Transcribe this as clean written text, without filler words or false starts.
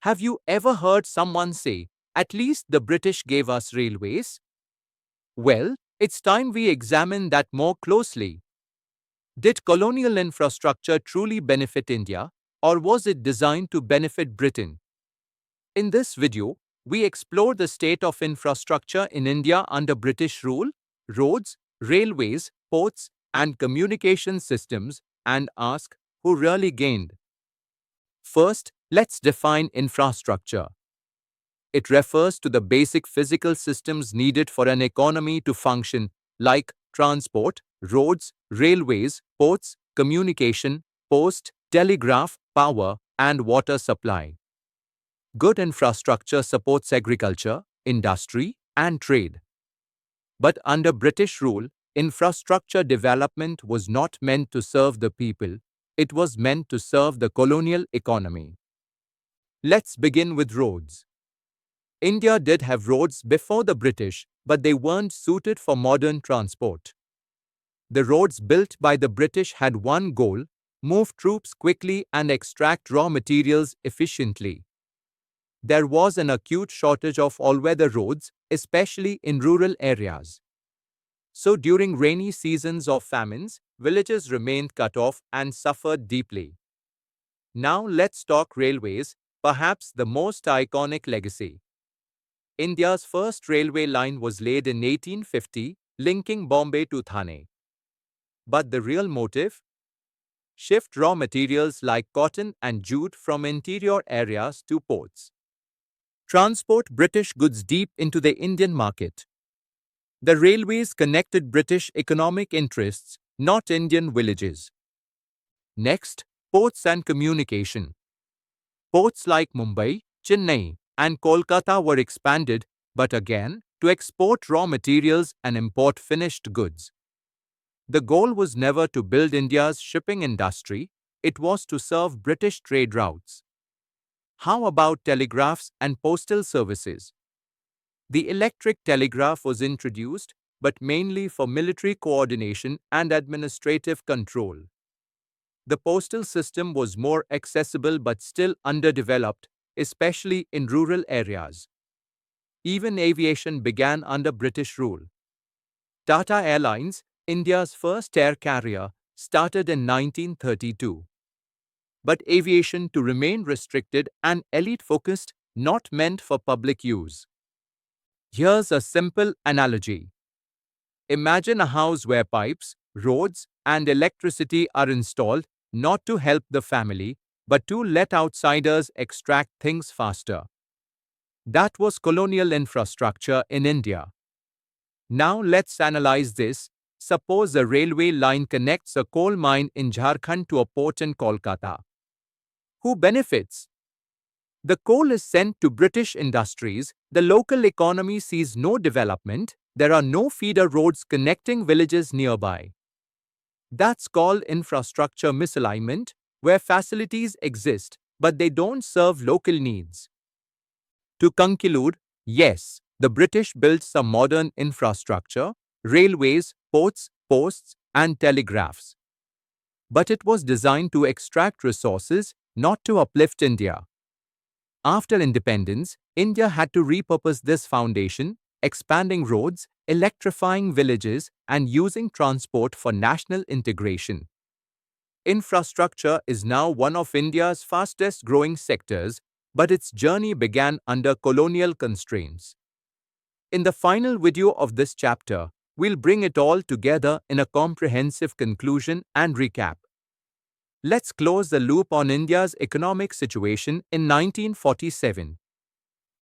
Have you ever heard someone say, "At least the British gave us railways"? Well, it's time we examine that more closely. Did colonial infrastructure truly benefit India, or was it designed to benefit Britain? In this video, we explore the state of infrastructure in India under British rule, roads, railways, ports, and communication systems, and ask, who really gained? First, let's define infrastructure. It refers to the basic physical systems needed for an economy to function, like transport, roads, railways, ports, communication, post, telegraph, power, and water supply. Good infrastructure supports agriculture, industry, and trade. But under British rule, infrastructure development was not meant to serve the people, it was meant to serve the colonial economy. Let's begin with roads. India did have roads before the British, but they weren't suited for modern transport. The roads built by the British had one goal: move troops quickly and extract raw materials efficiently. There was an acute shortage of all-weather roads, especially in rural areas. So during rainy seasons or famines, villages remained cut off and suffered deeply. Now let's talk railways, perhaps the most iconic legacy. India's first railway line was laid in 1850, linking Bombay to Thane. But the real motive? Shift raw materials like cotton and jute from interior areas to ports. Transport British goods deep into the Indian market. The railways connected British economic interests, not Indian villages. Next, ports and communication. Ports like Mumbai, Chennai, and Kolkata were expanded, but again, to export raw materials and import finished goods. The goal was never to build India's shipping industry, it was to serve British trade routes. How about telegraphs and postal services? The electric telegraph was introduced, but mainly for military coordination and administrative control. The postal system was more accessible but still underdeveloped, especially in rural areas. Even aviation began under British rule. Tata Airlines, India's first air carrier, started in 1932. But aviation to remain restricted and elite-focused, not meant for public use. Here's a simple analogy. Imagine a house where pipes, roads, and electricity are installed not to help the family, but to let outsiders extract things faster. That was colonial infrastructure in India. Now let's analyze this. Suppose a railway line connects a coal mine in Jharkhand to a port in Kolkata. Who benefits? The coal is sent to British industries, the local economy sees no development, there are no feeder roads connecting villages nearby. That's called infrastructure misalignment, where facilities exist, but they don't serve local needs. To conclude, yes, the British built some modern infrastructure, railways, ports, posts, and telegraphs. But it was designed to extract resources, not to uplift India. After independence, India had to repurpose this foundation, expanding roads, electrifying villages, and using transport for national integration. Infrastructure is now one of India's fastest growing sectors, but its journey began under colonial constraints. In the final video of this chapter, we'll bring it all together in a comprehensive conclusion and recap. Let's close the loop on India's economic situation in 1947.